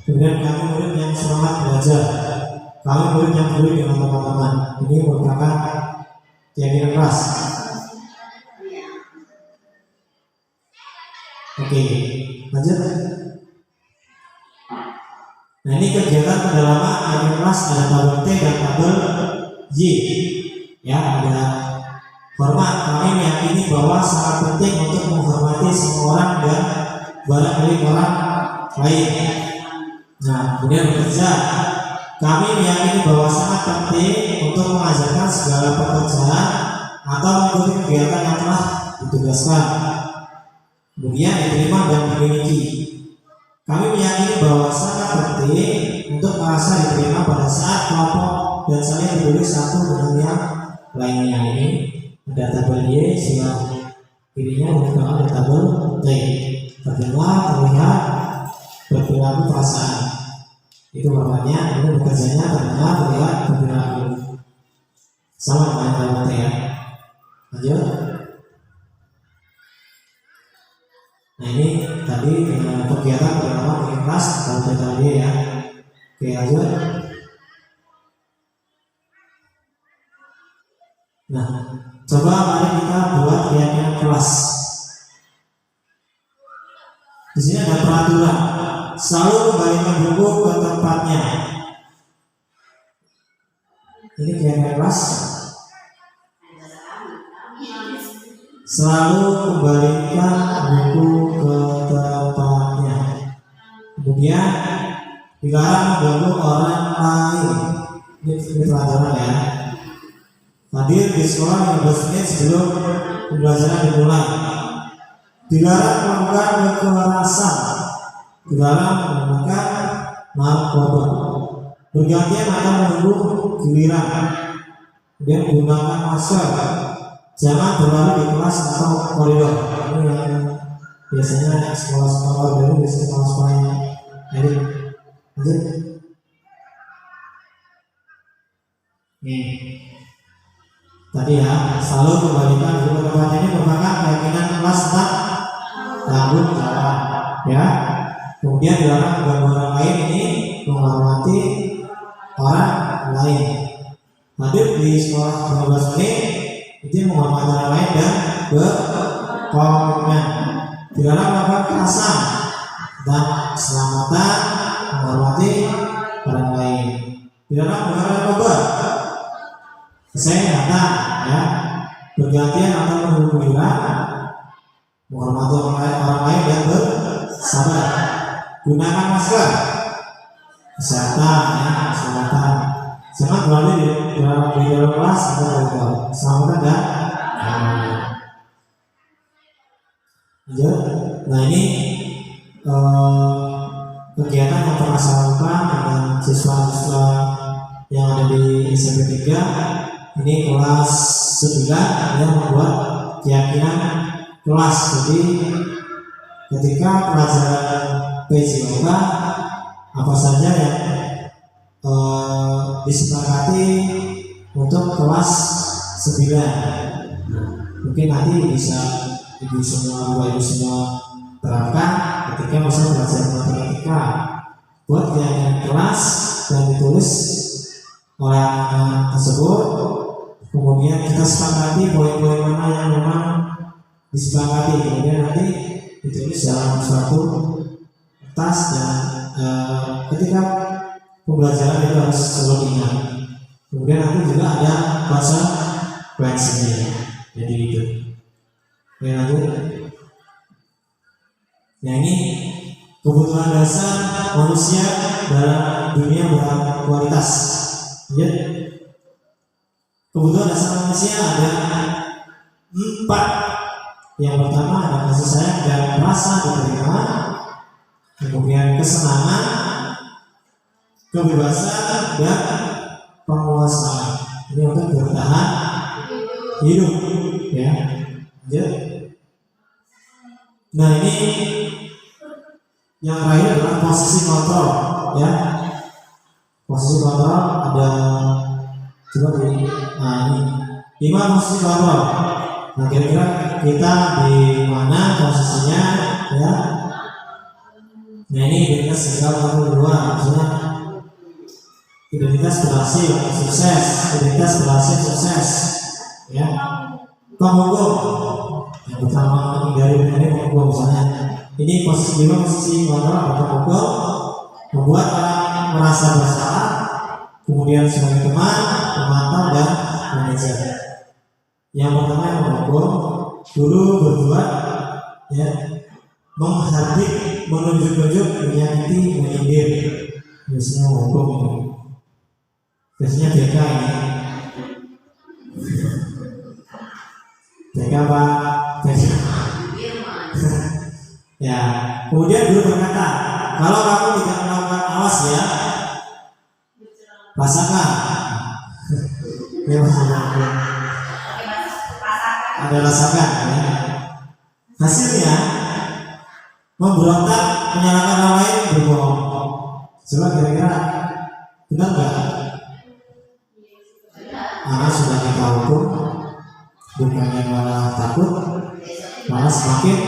Kemudian kami murid yang semangat belajar. Kami murid yang peduli dengan teman-teman. Ini merupakan keyakinan kelas. Oke, lanjut. Nah, ini kegiatan pendalaman keyakinan kelas, ada tabel T dan tabel Y. Ya, ada hormat. Kami meyakini bahwa sangat penting untuk menghormati semua orang dan barang milik orang lain. Nah, kemudian bekerja. Kami meyakini bahwa sangat penting untuk mengajarkan segala pekerjaan atau mengikuti kegiatan yang telah ditugaskan. Kemudian diterima dan dimiliki. Kami meyakini bahwa sangat penting untuk merasa diterima pada saat kelompok dan saling peduli satu dengan yang lainnya. Ini ada tabel Y, sebelah kirinya merupakan ada tabel T. Terdengar, terlihat, berperilaku, perasaan. Itu warnanya, ini bekerjanya terdengar, terlihat, berperilaku. Sama dengan tabel T ya. Lanjut. Nah, ini tadi kegiatan pendalaman keyakinan kelas tabel T tadi ya. Oke, lanjut. Nah, coba mari kita buat keyakinan kelas. Di sini ada peraturan, selalu kembalikan buku ke tempatnya. Ini keyakinan kelas. Selalu kembalikan buku ke tempatnya. Kemudian dilarang mengganggu orang lain. Ini pelajaran ya. Hadir di sekolah 15 menit sebelum pembelajaran dimulai. Dilarang melakukan kekerasan. Dilarang menggunakan narkoba. Bergantian atau menunggu giliran. Kemudian gunakan masker. Jangan berlari di kelas atau koridor. Ini yang biasanya sekolah-sekolah baru, biasanya sekolah-sekolah yang elit. Lanjut. Nih. Tadi ya, selalu kembalikan buku tempatnya. Ini merupakan keyakinan kelas tentang tanggung jawab ya. Kemudian dilarang mengganggu orang lain, ini menghormati orang lain. Hadir di sekolah 15 menit, itu menghormati orang lain dan berkomitmen. Dilarang melakukan kekerasan dan keselamatan, menghormati orang lain. Dilarang menggunakan narkoba, kesehatan ya, bergantian atau menunggu giliran, menghormati orang lain dan bersabar. Gunakan masker, kesehatan ya, keselamatan. Jangan berlari di dalam kelas atau koridor. Keselamatan dan lanjut. Nah, ini kegiatan yang pernah saya lakukan dengan siswa-siswa yang ada di SMP 3. Ini kelas 9 yang membuat keyakinan kelas. Jadi ketika pelajaran PJOK, apa saja yang disepakati untuk kelas 9. Mungkin nanti bisa ibu semua, bapak ibu semua terapkan ketika misalnya belajar matematika. Buat keyakinan kelas dan ditulis oleh anak tersebut. Kemudian kita sepakati poin-poin mana yang memang disepakati. Kemudian nanti ditulis dalam suatu kertas dan ketika pembelajaran itu harus selalu ingat. Kemudian nanti juga ada konsekuensinya. Jadi itu. Oke, lanjut. Nah, ini kebutuhan dasar manusia dalam dunia berkualitas. Ya. Kebutuhan dasar manusia ada 4. Yang pertama ada kasih sayang dan rasa diterima. Kemudian kesenangan, kebebasan dan penguasaan. Ini untuk bertahan hidup ya. Nah, ini yang terakhir adalah posisi kontrol ya. Posisi kontrol ada coba di ini 5 posisi kontrol. Nah, kira-kira kita di mana posisinya ya? Nah, ini identitas gagal kedua, maksudnya identitas berhasil sukses, identitas berhasil sukses, ya. Pemunggung yang pertama dari ini pemunggung misalnya. Ini posisi dua, posisi kontrol atau pemunggung membuat orang merasa bersalah, kemudian sebagai teman, pemantau dan manajer. Yang pertama yang pemunggung, dulu berbuat ya menghardik, menunjuk-nunjuk, menyakiti, menyindir. Biasanya pemunggung ini. Biasanya BK ini. BK apa? BK. Ya, kemudian guru berkata, kalau kamu tidak melakukan awas ya, rasakan. Ya, ada rasakan. Ya. Hasilnya memberontak, menyalahkan orang lain, berbohong. Coba kira-kira benar nggak? Karena sudah kita hukum, bukannya malah takut, malah semakin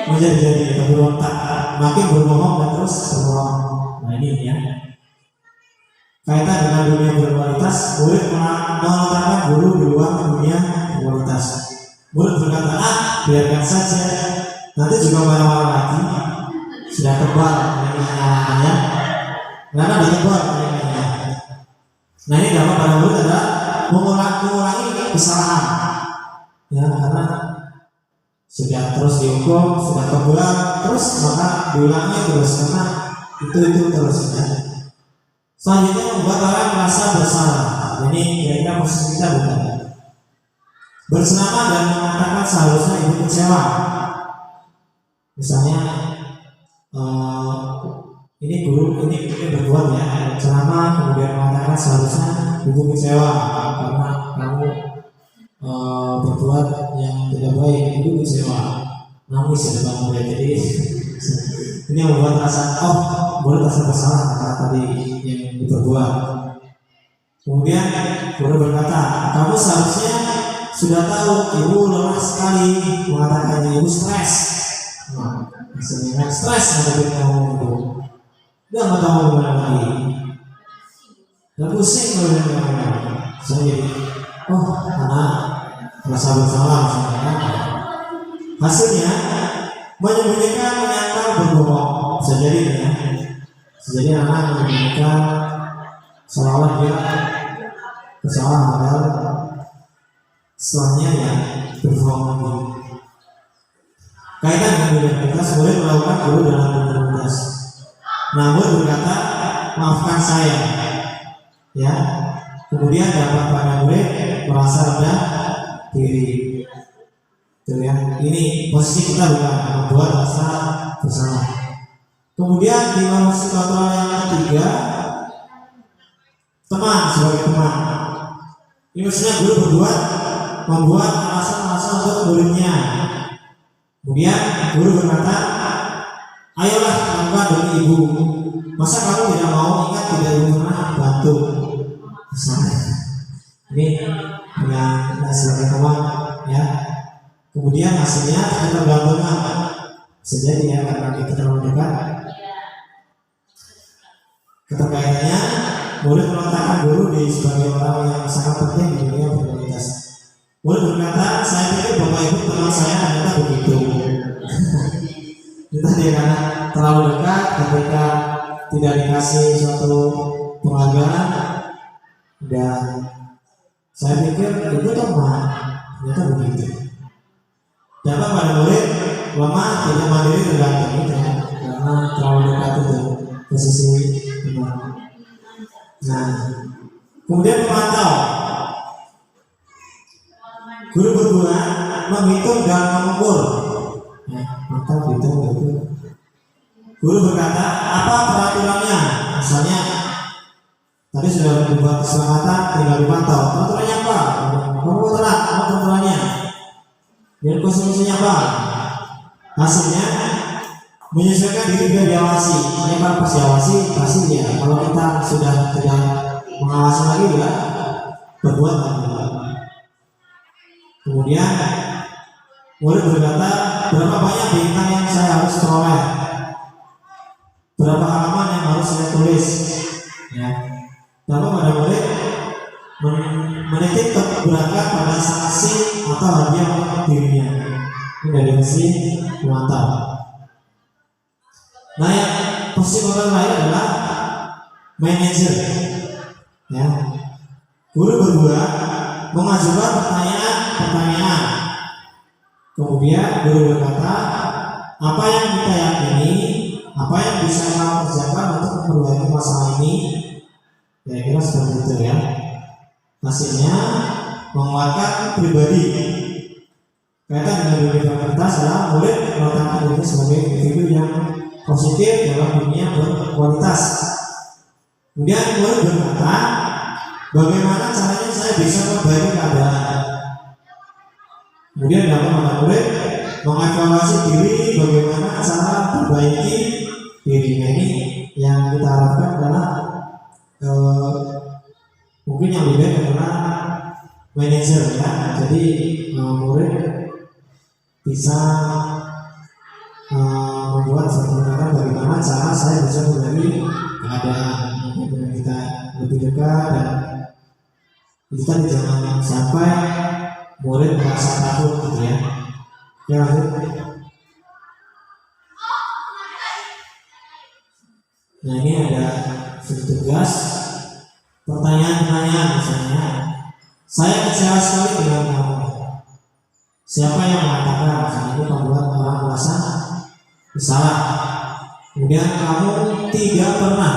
menjadi kita berontak, makin berbohong dan terus berbohong. Nah ini ya. Kaitan dengan dunia berkualitas, murid mengatakan guru di luar dunia berkualitas. Murid berkata, biarkan saja, nanti juga marah-marah lagi. Sudah tebal telinganya, karena sudah tebal telinganya. Nah ini dapat pada murid adalah mengulangi kesalahan, ya karena sudah terus dihukum, sudah tebal, terus maka diulangi terus karena itu terus ya. Selanjutnya membuat orang merasa bersalah. Jadi kira-kira posisi kita bukan bersenama dan mengatakan seharusnya ibu kecewa. Misalnya ini guru ini berbuat ya ceramah kemudian mengatakan seharusnya ibu kecewa karena kamu berbuat yang tidak baik, ibu kecewa. Nangis ya depan murid. Jadi ini yang membuat rasa boleh rasa bersalah karena tadi yang diperbuat. Kemudian guru berkata, kamu seharusnya sudah tahu ibu lelah sekali, mengatakan ibu stres. Nah, misalnya stres menghadapi kamu itu. Dia nggak tahu gimana lagi. Dan pusing menghadapi kamu. Saya jadi, karena merasa bersalah misalnya. Hasilnya menyembunyikan, menyangkal, berbohong. Bisa jadi ya. Jadi anak menyembunyikan seolah dia kesalahan padahal setelahnya ya berbohong lagi. Kaitan dengan identitas, boleh melakukan guru dalam identitas. Namun berkata, maafkan saya, ya. Kemudian dapat pada murid merasa rendah diri. Itu ya. Ini posisi kita bukan membuat rasa bersalah. Kemudian di posisi kontrol yang ketiga, teman sebagai teman. Ini maksudnya guru berbuat membuat alasan-alasan untuk muridnya. Kemudian guru berkata, ayolah lakukan demi ibu. Masa kamu tidak mau ingat tidak ibu pernah bantu? Misalnya, ini dengan sebagai teman, ya. Kemudian hasilnya ketergantungan. Bisa jadi ya karena kita terlalu dekat. Keterkaitannya, murid meletakkan guru di sebagai orang yang sangat penting di dunia berkualitas. Murid berkata, saya pikir bapak ibu teman saya ternyata begitu. Kita dia karena terlalu dekat, ketika tidak dikasih suatu penghargaan, dan saya pikir itu teman, ternyata begitu. Dapat pada murid lemah, tidak mandiri, tergantung itu karena terlalu dekat itu posisi teman. Nah, kemudian pemantau. Guru berbuat menghitung dan mengukur. Mantap hitung itu. Guru berkata, apa peraturannya? Misalnya, tadi sudah dibuat kesepakatan, tinggal dipantau. Peraturannya apa? Kamu telat, apa peraturannya? Dan konstitusinya apa? Hasilnya menyesuaikan diri biar diawasi. Ini kan pas diawasi pasti dia. Kalau kita sudah tidak mengawasi lagi ya berbuat lagi. Kemudian murid berkata, berapa banyak bintang yang saya harus peroleh? Berapa halaman yang harus saya tulis? Ya. Lalu pada murid menitip keberatan pada sanksi atau hadiah untuk dirinya. Ini dari sisi pemantau. Nah, yang posisi orang lain adalah manajer. Ya. Guru berdua mengajukan pertanyaan. Kemudian guru berkata, apa yang kita yakini, apa yang bisa kita kerjakan untuk memperbaiki masalah ini? Kira-kira seperti itu ya. Hasilnya menguatkan pribadi. Kaitan dengan dunia kertas adalah murid meletakkan diri sebagai individu yang positif dalam dunia berkualitas. Kemudian murid berkata, bagaimana caranya saya bisa memperbaiki keadaan? Kemudian dalam murid mengevaluasi diri, bagaimana cara memperbaiki dirinya. Ini yang kita harapkan adalah mungkin yang lebih baik adalah manajer ya. Jadi murid bisa membuat satu negara bagaimana cara saya bisa memperbaiki keadaan. Mungkin kita lebih dekat dan kita jangan sampai murid merasa takut gitu ya. Ya lanjut. Nah ini ada tugas pertanyaan-pertanyaan misalnya. Saya kecewa sekali dengan kamu. Siapa yang mengatakan misalnya itu membuat orang merasa bersalah. Kemudian kamu tidak pernah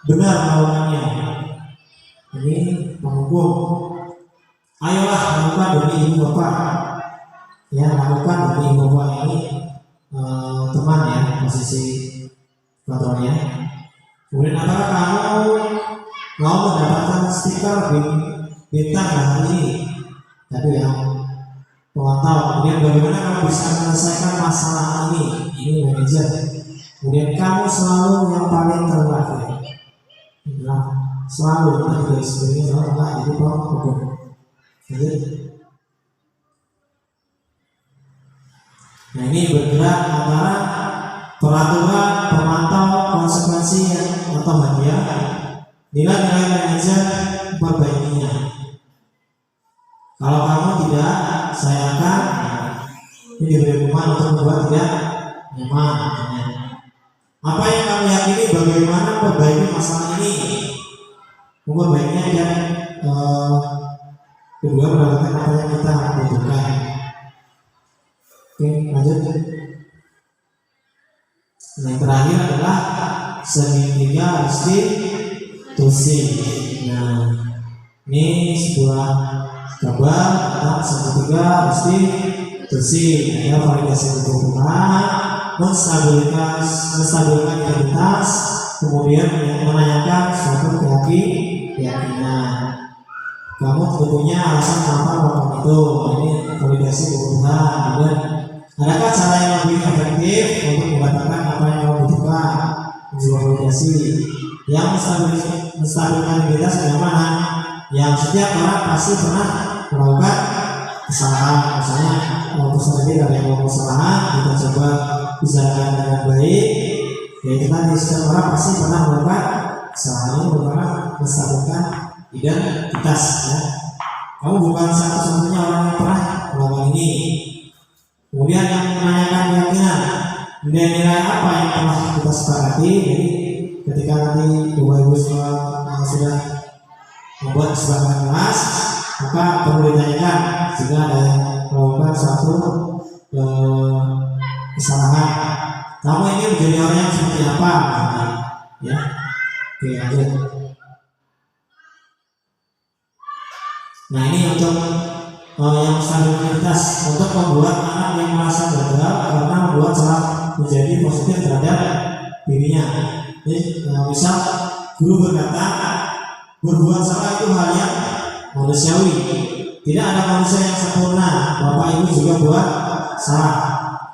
benar melakukannya. Ini menghukum. Ayolah lakukan demi ibu bapak. Ya lakukan demi ibu bapak. Ini teman ya posisi kontrolnya. Kemudian apakah kamu mau mendapatkan stiker bintang hari ini? Tadi yang pemantau. Kemudian bagaimana kamu bisa menyelesaikan masalah ini? Ini manajer. Kemudian kamu selalu yang paling terbaik. Nah, selalu dari sebelumnya selalu enggak jadi hukum. Nah ini bergerak antara peraturan, pemantau, konsekuensi atau hadiah, nilai-nilai manajer perbaikinya. Kalau kamu tidak, saya akan ini diberi hukuman untuk membuat tidak nyaman. Apa yang kamu yakini, bagaimana perbaiki masalah ini? Memperbaikinya dan kedua mendapatkan apa yang kita butuhkan. Oke, lanjut. Yang terakhir adalah segitiga restitusi. Nah, ini sebuah kabar tentang segitiga restitusi. Ya, validasi kebutuhan, menstabilkan identitas, kemudian menanyakan suatu keyakinan. Kamu tentunya alasan kenapa melakukan itu. Ini validasi kebutuhan. Kemudian adakah cara yang lebih efektif untuk mengatakan apa yang kamu butuhkan? Sebuah validasi yang menstabilkan identitas kenyamanan. Yang setiap orang pasti pernah melakukan kesalahan. Misalnya waktu tadi ada yang melakukan kesalahan, kita coba bicarakan dengan baik. Ya itu tadi setiap orang pasti pernah melakukan kesalahan. Ini merupakan menstabilkan identitas ya. Kamu bukan satu-satunya orang yang pernah melakukan ini. Kemudian yang menanyakan keyakinan, nilai-nilai apa yang telah kita sepakati. Jadi ketika nanti Bapak Ibu sudah membuat kesepakatan kelas, maka perlu ditanyakan jika ada yang melakukan suatu kesalahan. Kamu ini menjadi orang yang seperti apa? Ya, oke lanjut. Nah ini untuk yang stabilitas untuk membuat anak yang merasa gagal karena membuat salah menjadi positif terhadap dirinya. Jadi misal guru berkata berbuat salah itu hal yang manusiawi. Tidak ada manusia yang sempurna. Bapak Ibu juga buat salah.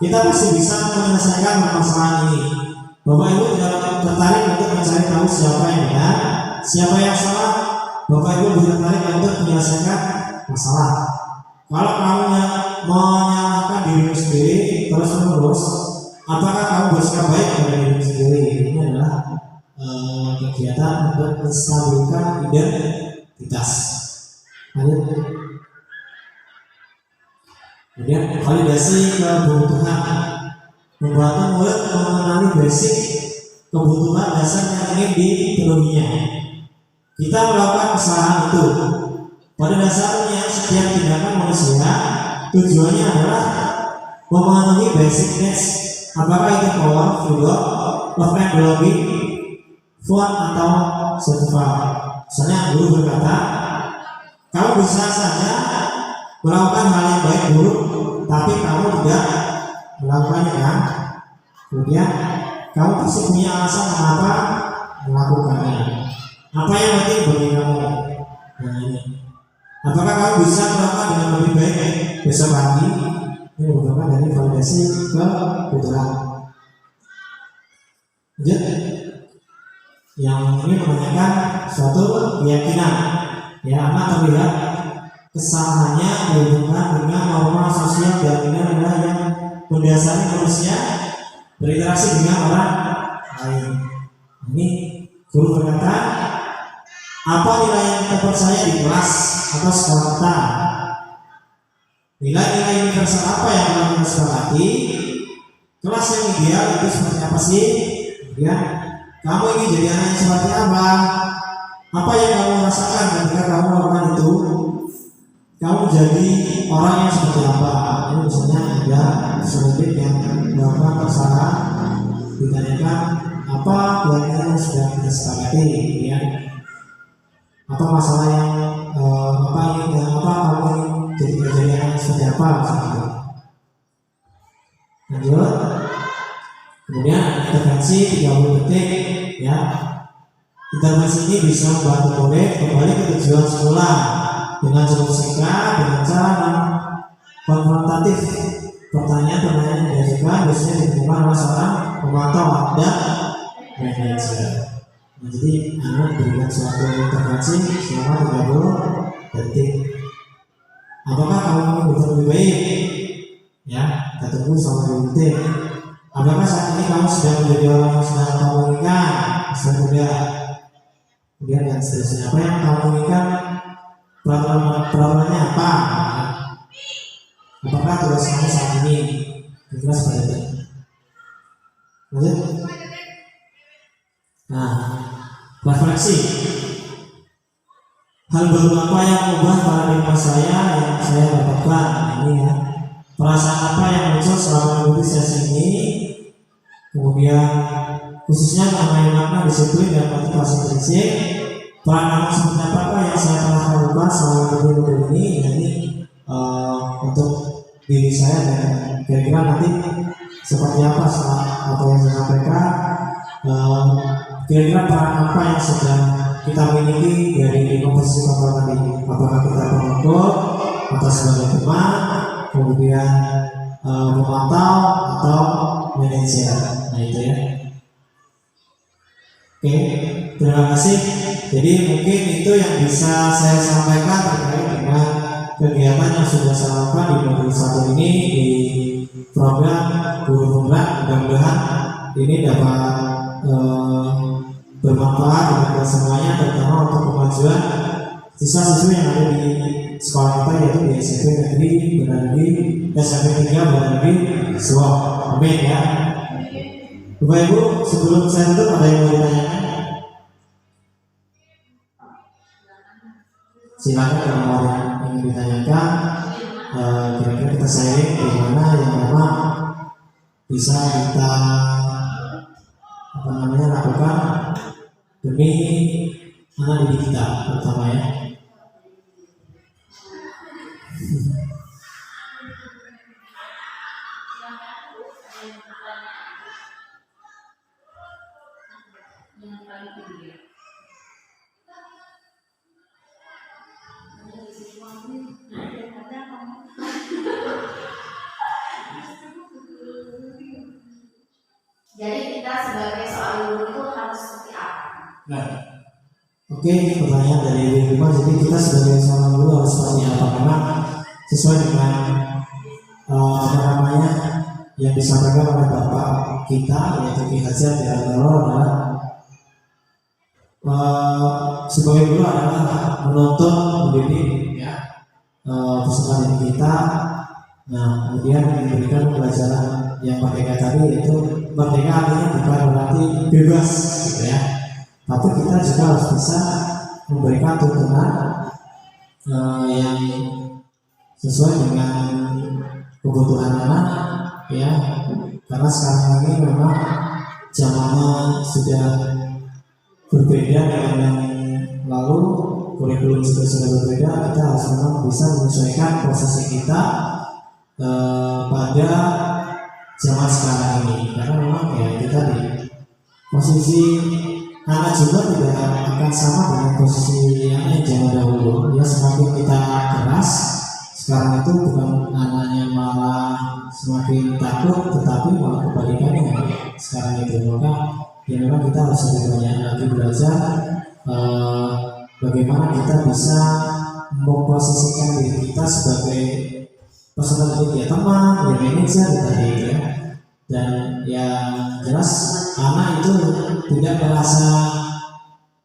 Kita pasti bisa menyelesaikan permasalahan ini. Bapak Ibu tidak tertarik untuk mencari tahu siapa yang benar, siapa yang salah. Bapak Ibu lebih tertarik untuk menyelesaikan masalah. Kalau kamu menyalahkan dirimu sendiri terus menerus, apakah kamu bersikap baik pada dirimu sendiri? Ini adalah kegiatan untuk menstabilkan identitas. Lanjut. Kemudian validasi kebutuhan, membantu murid mengenali basic kebutuhan dasar yang ingin dipenuhinya. Kita melakukan kesalahan itu. Pada dasarnya setiap tindakan manusia tujuannya adalah memenuhi basic needs. Apakah itu power, fuel, love and belonging, fun atau survival. Misalnya guru berkata, kamu bisa saja melakukan hal yang baik buruk, tapi kamu tidak melakukannya kan? Kemudian kamu pasti punya alasan mengapa melakukannya. Apa yang penting bagi kamu? Nah ini. Apakah kamu bisa melakukan dengan lebih baik besok pagi? Ini merupakan dari validasi kebutuhan. Lanjut. Yang ini menanyakan suatu keyakinan. Ya, anak terlihat kesalahannya berhubungan dengan norma sosial keyakinan adalah yang mendasari manusia berinteraksi dengan orang lain. Ini guru berkata, apa nilai yang kita percaya di kelas atau sekolah kita? Nilai-nilai universal apa yang telah kita sepakati? Kelas yang ideal itu seperti apa sih? Kemudian kamu ingin jadi anak yang seperti apa? Apa yang kamu rasakan ketika kamu melakukan itu? Kamu menjadi orang yang seperti apa? Ini misalnya ada sedikit yang melakukan kesalahan, ditanyakan apa keyakinan yang sudah kita sepakati, ya? Apa masalah yang apa kamu ingin jadi anak yang seperti apa? Misalnya. Lanjut. Kemudian intervensi 30 detik, ya. Intervensi ini bisa membantu murid kembali ke tujuan semula dengan cukup singkat, dengan cara konfrontatif. Pertanyaan-pertanyaan yang diajukan biasanya ditemukan oleh seorang pemantau dan manajer. Nah, jadi anak berikan suatu intervensi selama 30 detik. Apakah kamu betul lebih baik? Ya, kita tunggu selama 30 detik. Apakah saat ini kamu sudah menjadi orang yang sedang kamu inginkan? Sudah tidak. Kemudian dan seterusnya. Apa yang kamu inginkan? Peraturannya apa? Apakah tugas kamu saat ini? Kira-kira seperti itu. Lanjut. Nah, refleksi. Hal baru apa yang mengubah paradigma saya yang saya dapatkan? Ini ya. Perasaan apa yang muncul selama mengikuti sesi ini? Kemudian khususnya mengenai makna disiplin dan motivasi prinsip. Peran seperti apakah yang saya telah lakukan selama mengikuti ini? Jadi untuk diri saya dan kira-kira nanti seperti apa apa yang saya sampaikan. Kira-kira peran apa yang sudah kita miliki dari komposisi kontrol tadi? Apakah kita pengikut atau sebagai teman, kemudian memantau atau manajer? Nah itu ya. Oke, terima kasih. Jadi mungkin itu yang bisa saya sampaikan terkait dengan kegiatan yang sudah saya lakukan di modul 1 ini di program Guru Penggerak. Mudah-mudahan ini dapat bermanfaat bagi semuanya, terutama untuk kemajuan siswa-siswi yang ada di sekolah kita, yaitu di SMP Negeri Bernadi, SMP 3 Bernadi Suwok. Amin ya. Bapak Ibu, sebelum saya tutup ada yang mau ditanyakan? Silakan kalau mau yang ingin ditanyakan. Kira-kira kita sharing bagaimana yang memang bisa kita lakukan demi anak didik kita terutama ya. Jadi kita sebagai seorang guru itu harus seperti apa? Nah, oke. Oke, pertanyaan dari Ibu. Jadi kita sebagai seorang guru harus seperti apa? Memang sesuai dengan apa namanya yang disampaikan oleh Bapak kita yaitu Ki Hajar di adalah sebagai guru adalah menuntun, mendidik ya peserta didik kita. Nah, kemudian memberikan pelajaran yang merdeka tadi, yaitu merdeka artinya bukan berarti bebas gitu ya, tapi kita juga harus bisa memberikan tuntunan yang sesuai dengan kebutuhan anak ya, karena sekarang ini memang zamannya sudah berbeda dengan yang lalu, kurikulum sudah berbeda. Kita harus memang bisa menyesuaikan posisi kita pada zaman sekarang ini, karena memang ya itu tadi posisi anak juga tidak akan sama dengan posisi yang zaman dahulu ya. Semakin kita keras sekarang itu, bukan anaknya malah semakin takut, tetapi malah kebalikannya sekarang itu. Maka ya memang kita harus lebih banyak lagi belajar bagaimana kita bisa memposisikan diri kita sebagai peserta didik ya, teman, ya manajer tadi ya. Dan yang jelas anak itu tidak merasa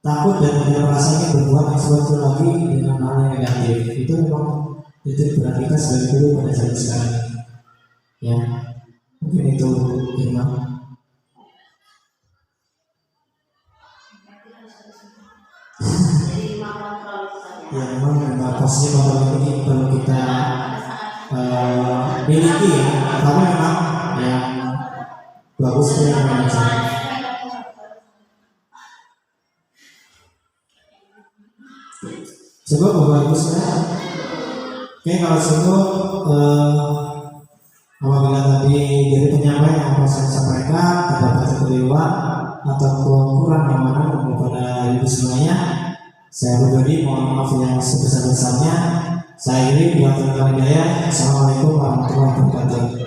takut dan tidak merasa ingin berbuat sesuatu lagi dengan hal yang negatif. Itu memang itu berat kita sebagai guru pada zaman sekarang ini ya. Mungkin itu Irma. Ya memang posisi kontrol ini perlu kita miliki ya, tapi memang yang bagus itu manajer. Coba bagusnya. Oke, kalau cukup apabila tadi dari penyampaian yang saya sampaikan terdapat kekeliruan atau kurang yang mana kepada ibu semuanya, saya pribadi mohon maaf yang sebesar-besarnya. Saya ini buat teman-teman Hidayah. Assalamualaikum warahmatullahi wabarakatuh.